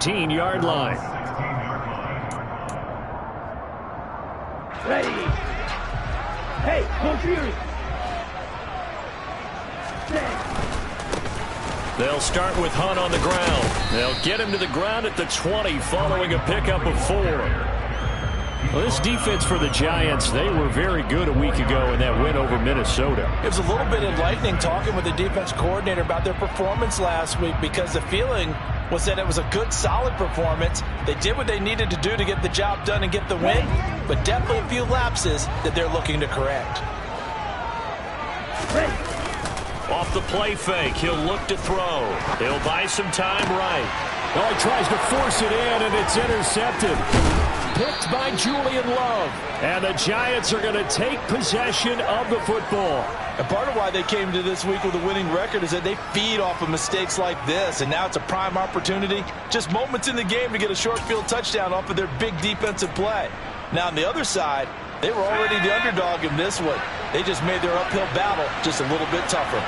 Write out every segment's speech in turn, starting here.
16-yard line. Ready. Hey, don't shoot. They'll start with Hunt on the ground. They'll get him to the ground at the 20 following a pickup of 4. Well, this defense for the Giants, they were very good a week ago in that win over Minnesota. It was a little bit enlightening talking with the defense coordinator about their performance last week, because the feeling was that it was a good, solid performance. They did what they needed to do to get the job done and get the win, but definitely a few lapses that they're looking to correct. Off the play fake, he'll look to throw. He'll buy some time right. Oh, he tries to force it in, and it's intercepted. Picked by Julian Love. And the Giants are going to take possession of the football. And part of why they came to this week with a winning record is that they feed off of mistakes like this, and now it's a prime opportunity, just moments in the game, to get a short field touchdown off of their big defensive play. Now on the other side, they were already the underdog in this one. They just made their uphill battle just a little bit tougher.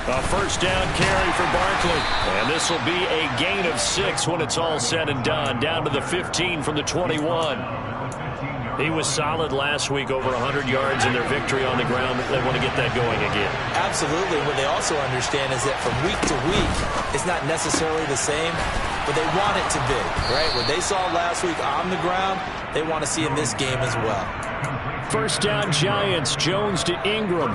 A first down carry for Barkley. And this will be a gain of 6 when it's all said and done. Down to the 15 from the 21. He was solid last week, over 100 yards in their victory on the ground. They want to get that going again. Absolutely. What they also understand is that from week to week, it's not necessarily the same, but they want it to be, right? What they saw last week on the ground, they want to see in this game as well. First down Giants, Jones to Ingram.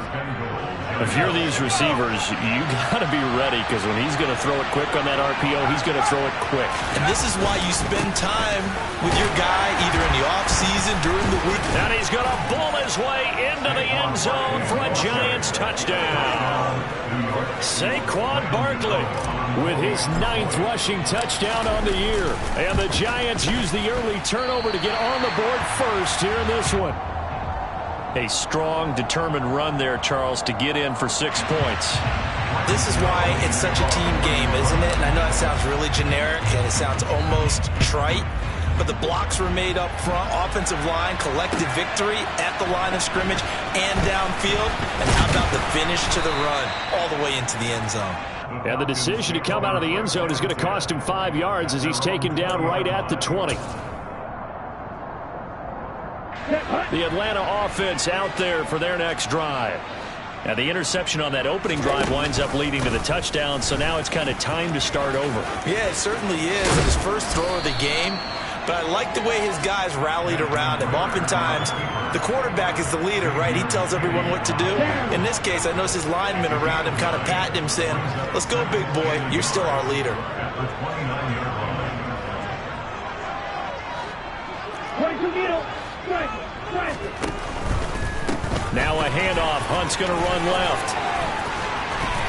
If you're these receivers, you got to be ready, because when he's going to throw it quick on that RPO, he's going to throw it quick. And this is why you spend time with your guy either in the offseason, during the week. And he's going to bull his way into the end zone for a Giants touchdown. Saquon Barkley with his 9th rushing touchdown on the year. And the Giants use the early turnover to get on the board first here in this one. A strong, determined run there, Charles, to get in for 6 points. This is why it's such a team game, isn't it? And I know it sounds really generic and it sounds almost trite, but the blocks were made up front, offensive line, collective victory at the line of scrimmage and downfield. And how about the finish to the run all the way into the end zone? And the decision to come out of the end zone is going to cost him 5 yards as he's taken down right at the 20. The Atlanta offense out there for their next drive. Now the interception on that opening drive winds up leading to the touchdown, so now it's kind of time to start over. Yeah, it certainly is. His first throw of the game, but I like the way his guys rallied around him. Oftentimes, the quarterback is the leader, right? He tells everyone what to do. In this case, I noticed his linemen around him kind of patting him, saying, "Let's go, big boy. You're still our leader." Now a handoff. Hunt's going to run left.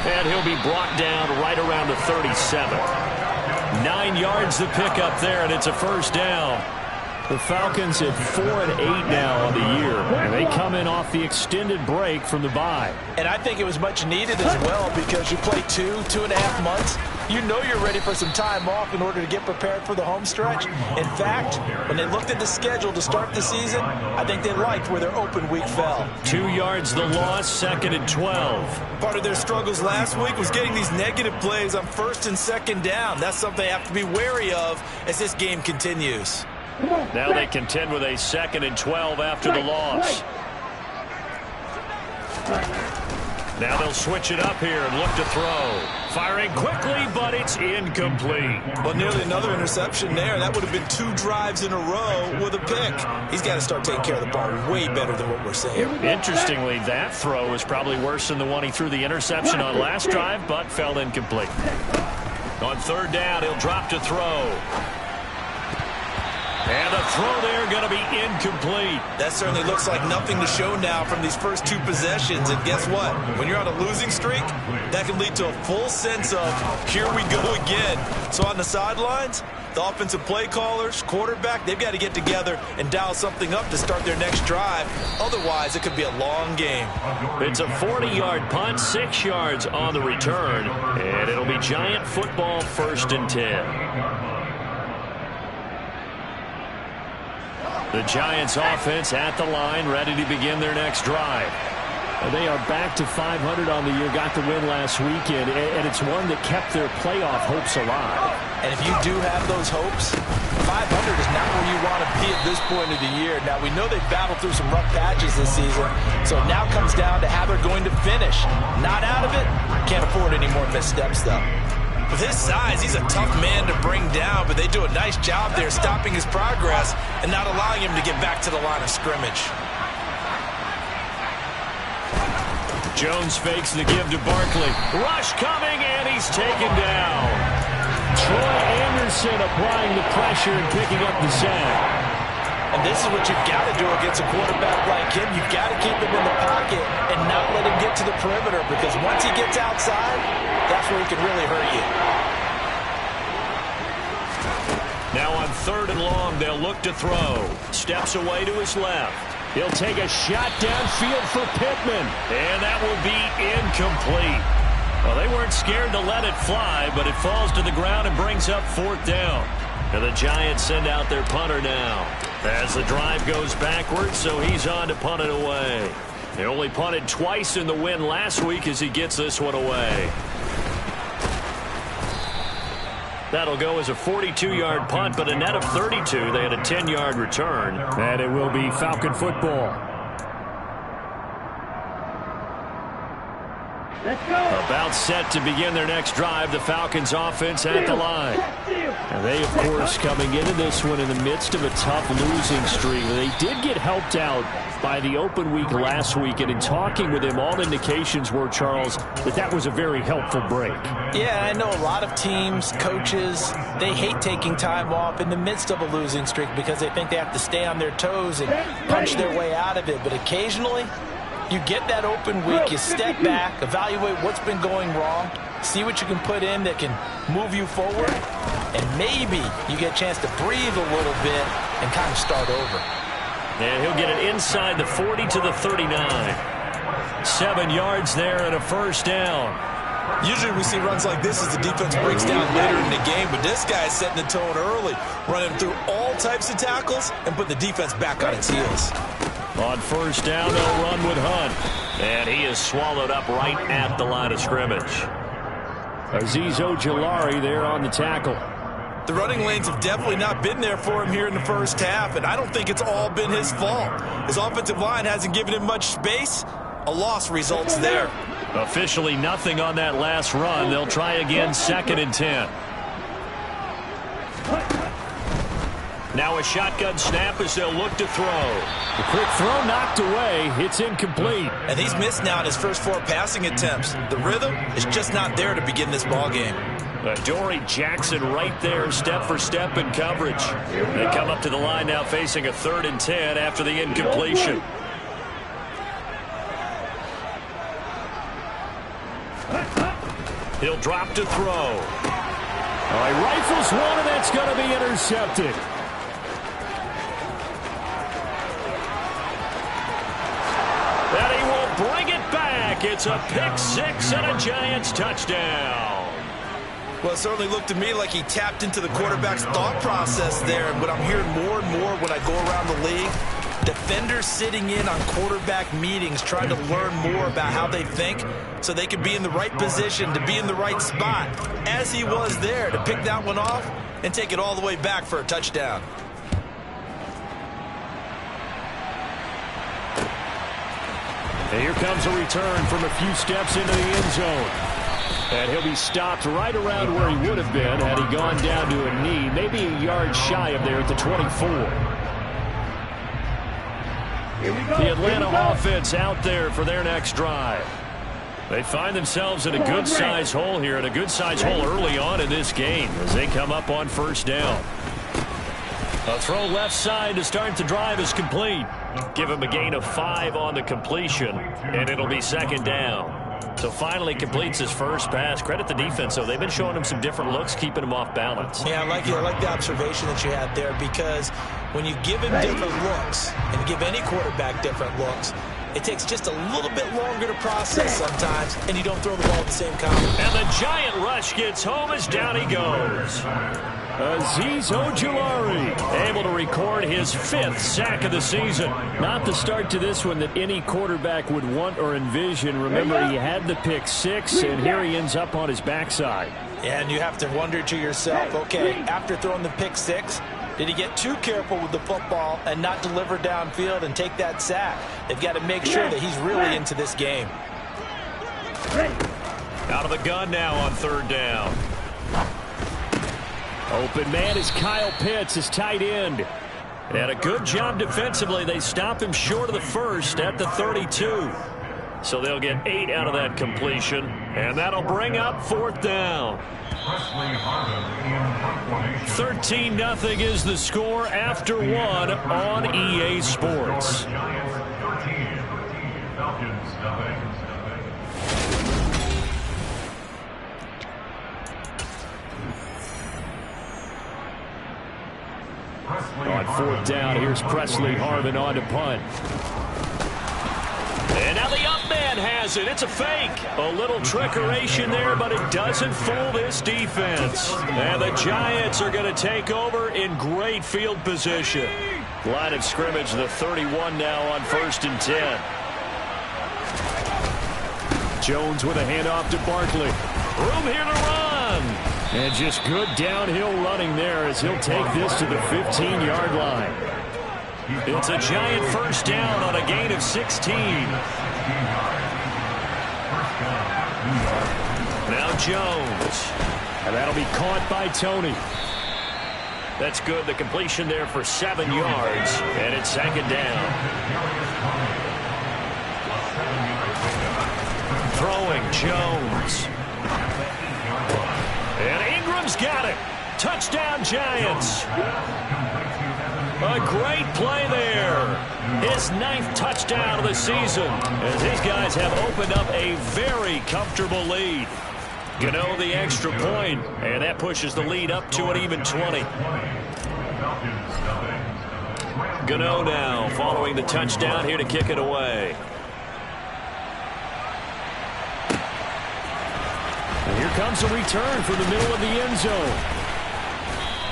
And he'll be brought down right around the 37. 9 yards to pick up there, and it's a first down. The Falcons at 4-8 now on the year, and they come in off the extended break from the bye. And I think it was much needed as well, because you play 2.5 months. You know you're ready for some time off in order to get prepared for the home stretch. In fact, when they looked at the schedule to start the season, I think they liked where their open week fell. 2 yards the loss, 2nd and 12. Part of their struggles last week was getting these negative plays on 1st and 2nd down. That's something they have to be wary of as this game continues. Now they contend with a 2nd and 12 after the loss. Now they'll switch it up here and look to throw. Firing quickly, but it's incomplete. Well, nearly another interception there. That would have been 2 drives in a row with a pick. He's got to start taking care of the ball way better than what we're seeing. Interestingly, that throw was probably worse than the one he threw the interception on last drive, but fell incomplete. On 3rd down, he'll drop to throw. And the throw there going to be incomplete. That certainly looks like nothing to show now from these first 2 possessions. And guess what? When you're on a losing streak, that can lead to a full sense of, here we go again. So on the sidelines, the offensive play callers, quarterback, they've got to get together and dial something up to start their next drive. Otherwise, it could be a long game. It's a 40-yard punt, 6 yards on the return. And it'll be Giant football, 1st and 10. The Giants offense at the line, ready to begin their next drive. They are back to 500 on the year, got the win last weekend, and it's one that kept their playoff hopes alive. And if you do have those hopes, 500 is not where you want to be at this point of the year. Now, we know they've battled through some rough patches this season, so it now comes down to how they're going to finish. Not out of it, can't afford any more missteps, though. With his size, he's a tough man to bring down, but they do a nice job there stopping his progress and not allowing him to get back to the line of scrimmage. Jones fakes the give to Barkley. Rush coming, and he's taken down. Troy Anderson applying the pressure and picking up the sack. And this is what you've got to do against a quarterback like him. You've got to keep him in the pocket and not let him get to the perimeter, because once he gets outside, that's where he can really hurt you. Now on 3rd and long, they'll look to throw. Steps away to his left. He'll take a shot downfield for Pittman, and that will be incomplete. Well, they weren't scared to let it fly, but it falls to the ground and brings up 4th down. And the Giants send out their punter now as the drive goes backwards, so he's on to punt it away. He only punted twice in the win last week as he gets this one away. That'll go as a 42-yard punt, but a net of 32. They had a 10-yard return, and it will be Falcon football. Let's go. About set to begin their next drive, the Falcons offense at the line. And they, of course, coming into this one in the midst of a tough losing streak. They did get helped out by the open week last week, and in talking with him, all indications were, Charles, that was a very helpful break. Yeah, I know a lot of teams, coaches, they hate taking time off in the midst of a losing streak because they think they have to stay on their toes and punch their way out of it. But occasionally, you get that open week, you step back, evaluate what's been going wrong, see what you can put in that can move you forward, and maybe you get a chance to breathe a little bit and kind of start over. And he'll get it inside the 40 to the 39. 7 yards there and a 1st down. Usually we see runs like this as the defense breaks down later in the game, but this guy is setting the tone early, running through all types of tackles and putting the defense back on its heels. On 1st down, they'll run with Hunt. And he is swallowed up right at the line of scrimmage. Azeez Ojulari there on the tackle. The running lanes have definitely not been there for him here in the first half, and I don't think it's all been his fault. His offensive line hasn't given him much space. A loss results there. Officially nothing on that last run. They'll try again, 2nd and 10. Now a shotgun snap as they'll look to throw. The quick throw knocked away. It's incomplete. And he's missed now in his first 4 passing attempts. The rhythm is just not there to begin this ball game. Dory Jackson right there, step for step in coverage. They come up to the line now facing a 3rd and 10 after the incompletion. He'll drop to throw. All right, rifles one, and that's going to be intercepted. And he will bring it back. It's a pick 6 and a Giants touchdown. Well, it certainly looked to me like he tapped into the quarterback's thought process there. But I'm hearing more and more when I go around the league, defenders sitting in on quarterback meetings trying to learn more about how they think so they can be in the right position, to be in the right spot, as he was there, to pick that one off and take it all the way back for a touchdown. And here comes a return from a few steps into the end zone. And he'll be stopped right around where he would have been had he gone down to a knee, maybe a yard shy of there at the 24. The Atlanta offense out there for their next drive. They find themselves in a good-sized hole here, and a good-sized hole early on in this game as they come up on 1st down. A throw left side to start the drive is complete. Give him a gain of 5 on the completion, and it'll be 2nd down. So finally completes his first pass. Credit the defense, though. They've been showing him some different looks, keeping him off balance. Yeah, I like the observation that you had there, because when you give him different looks and give any quarterback different looks, it takes just a little bit longer to process sometimes, and you don't throw the ball at the same time. And the giant rush gets home as down he goes. Azeez Ojulari able to record his 5th sack of the season. Not the start to this one that any quarterback would want or envision. Remember, he had the pick 6, and here he ends up on his backside. And you have to wonder to yourself, okay, after throwing the pick 6, did he get too careful with the football and not deliver downfield and take that sack? They've got to make sure that he's really into this game. Out of the gun now on 3rd down. Open man is Kyle Pitts, his tight end. And a good job defensively. They stop him short of the 1st at the 32. So they'll get 8 out of that completion. And that'll bring up 4th down. 13-0 is the score after 1 on EA Sports. On 4th down, here's Presley Harvin on to punt. And now the up man has it. It's a fake. A little trickeration there, but it doesn't fool this defense. And the Giants are going to take over in great field position. Line of scrimmage, the 31 now on 1st and 10. Jones with a handoff to Barkley. Room here to run. And just good downhill running there as he'll take this to the 15-yard line. It's a Giant 1st down on a gain of 16. Now Jones. And that'll be caught by Tony. That's good. The completion there for 7 yards. And it's 2nd down. Throwing Jones. And Ingram's got it. Touchdown, Giants. A great play there. His 9th touchdown of the season as his guys have opened up a very comfortable lead. Gano the extra point, and that pushes the lead up to an even 20. Gano now following the touchdown here to kick it away. And here comes a return from the middle of the end zone.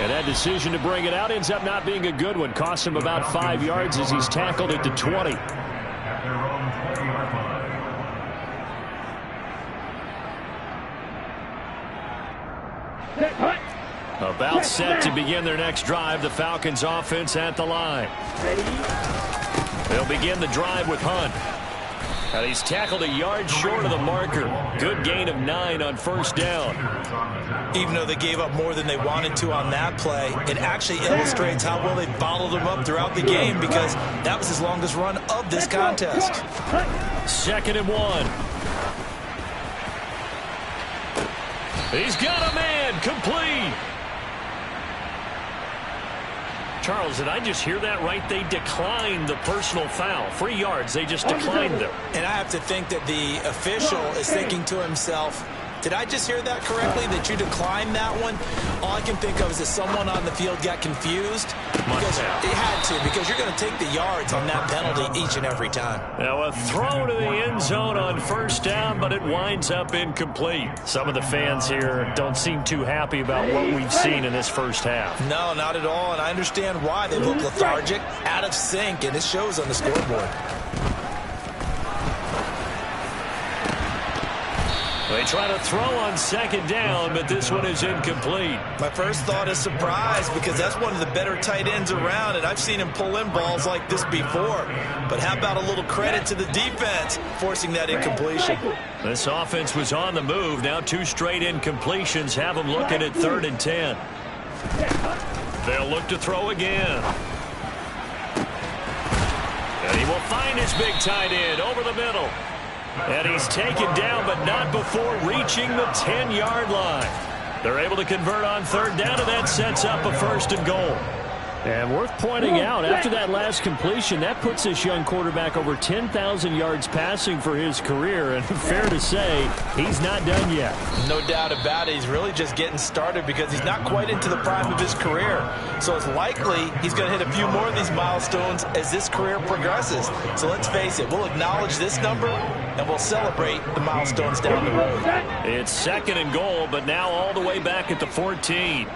And that decision to bring it out ends up not being a good one. Costs him about 5 yards as he's tackled at the 20. About set to begin their next drive. The Falcons offense at the line. They'll begin the drive with Hunt. And he's tackled a yard short of the marker. Good gain of 9 on 1st down. Even though they gave up more than they wanted to on that play, it actually illustrates how well they bottled him up throughout the game because that was his longest run of this contest. 2nd and 1. He's got a man complete. Charles, did I just hear that right? They declined the personal foul. 3 yards. They just declined them. And I have to think that the official is thinking to himself, did I just hear that correctly, that you declined that one? All I can think of is that someone on the field got confused. Because it had to, because you're going to take the yards on that penalty each and every time. Now a throw to the end zone on 1st down, but it winds up incomplete. Some of the fans here don't seem too happy about what we've seen in this 1st half. No, not at all, and I understand why. They look lethargic, out of sync, and it shows on the scoreboard. They try to throw on 2nd down, but this one is incomplete. My first thought is surprise because that's one of the better tight ends around, and I've seen him pull in balls like this before. But how about a little credit to the defense forcing that incompletion? This offense was on the move. Now 2 straight incompletions have them looking at 3rd and 10. They'll look to throw again. And he will find his big tight end over the middle. And he's taken down, but not before reaching the 10-yard line. They're able to convert on 3rd down, and that sets up a 1st and goal. And worth pointing out, after that last completion, that puts this young quarterback over 10,000 yards passing for his career. And fair to say, he's not done yet. No doubt about it. He's really just getting started because he's not quite into the prime of his career. So it's likely he's going to hit a few more of these milestones as this career progresses. So let's face it, we'll acknowledge this number and we'll celebrate the milestones down the road. It's 2nd and goal, but now all the way back at the 14.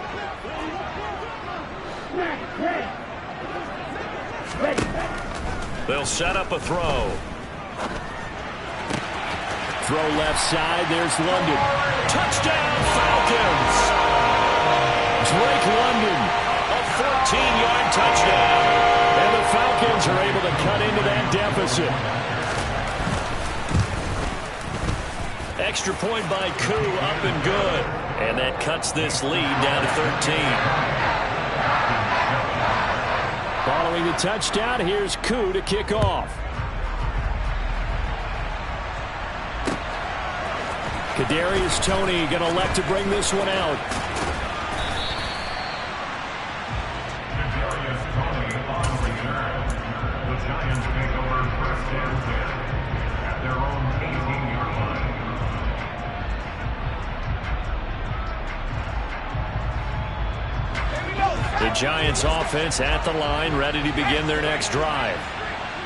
They'll set up a throw. Throw left side. There's London. Touchdown, Falcons. Drake London, a 14-yard touchdown. And the Falcons are able to cut into that deficit. Extra point by Koo, up and good. And that cuts this lead down to 13. Following the touchdown, here's Koo to kick off. Kadarius Toney going to elect to bring this one out. The Giants offense at the line, ready to begin their next drive.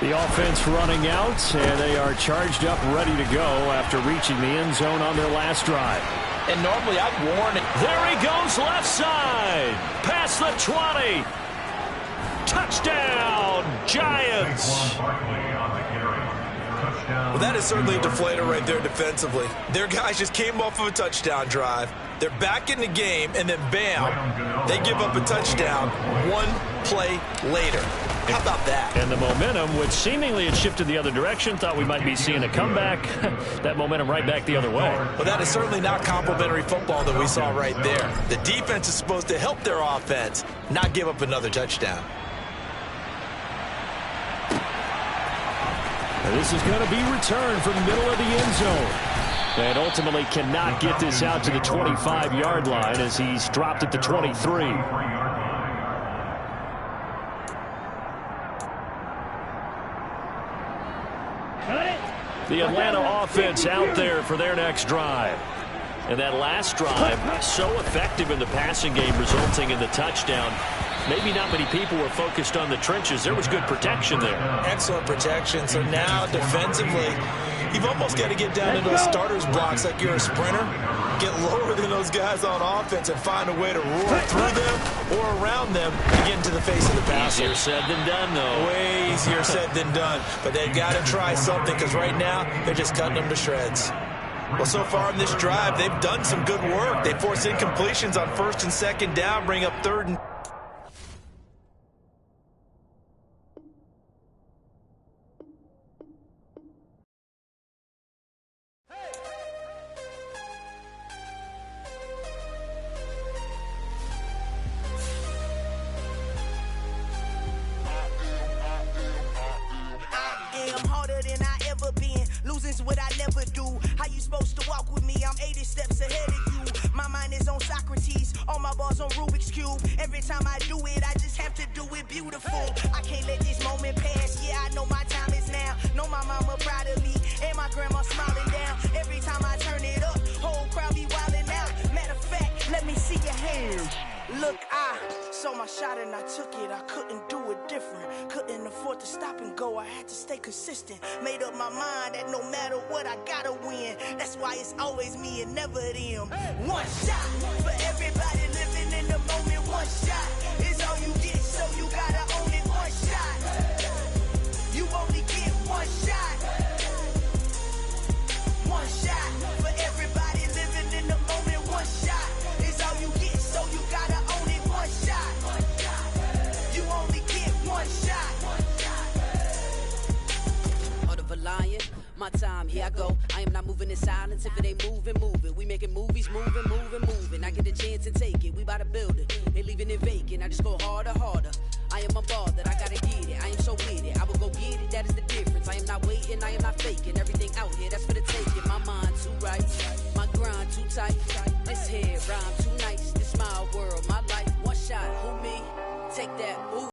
The offense running out, and they are charged up, ready to go after reaching the end zone on their last drive. And normally I'd warn it. There he goes left side. Past the 20. Touchdown, Giants. Well, that is certainly a deflator right there defensively. Their guys just came off of a touchdown drive. They're back in the game, and then bam, they give up a touchdown one play later. How about that? And the momentum, which seemingly had shifted the other direction, thought we might be seeing a comeback. That momentum right back the other way. Well, that is certainly not complimentary football that we saw right there. The defense is supposed to help their offense, not give up another touchdown. And this is going to be returned from the middle of the end zone. And ultimately cannot get this out to the 25-yard line as he's dropped at the 23. The Atlanta offense out there for their next drive. And that last drive, so effective in the passing game, resulting in the touchdown. Maybe not many people were focused on the trenches. There was good protection there. Excellent protection. So now defensively, you've almost got to get down to those starters blocks like you're a sprinter. Get lower than those guys on offense and find a way to roar through them or around them to get into the face of the passer. Easier said than done, though. Way easier said than done. But they've got to try something because right now they're just cutting them to shreds. Well, so far in this drive, they've done some good work. They force incompletions on first and second down, bring up third and what I never do. How you supposed to walk with me? I'm 80 steps ahead of you. My mind is on Socrates, all my balls on Rubik's Cube. Every time I do it, I just have to do it beautiful. I can't let this moment pass. Yeah, I know my time is now. Know my mama proud of me, and my grandma smiling down. Every time I turn it up, whole crowd be wilding out. Matter of fact, let me see your hands. Look, I saw my shot and I took it. I couldn't do it different. Couldn't afford to stop and go. I had to stay consistent. Made up my mind that no matter what, I gotta win. That's why it's always me and never them. One shot for everybody living in the moment. One shot is all you get, so you gotta own it. One shot. You only get one shot. One shot for everybody living in the moment. One shot is all you get, so you gotta own it. One shot. You only get one shot. Heart of a lion, my time, here I go. I am not moving in silence. If it ain't moving, move it. We making movies, moving, moving, moving. I get a chance and take it. We bout to build it. They leaving it vacant. I just go harder, harder. I am a ball that I gotta get it. I am so with it. I will go get it. That is the difference. I am not waiting. I am not faking. Everything out here, that's for the taking. My mind too right. My grind too tight. This head rhyme too nice. This my world, my life. One shot. Who me? Take that. Ooh.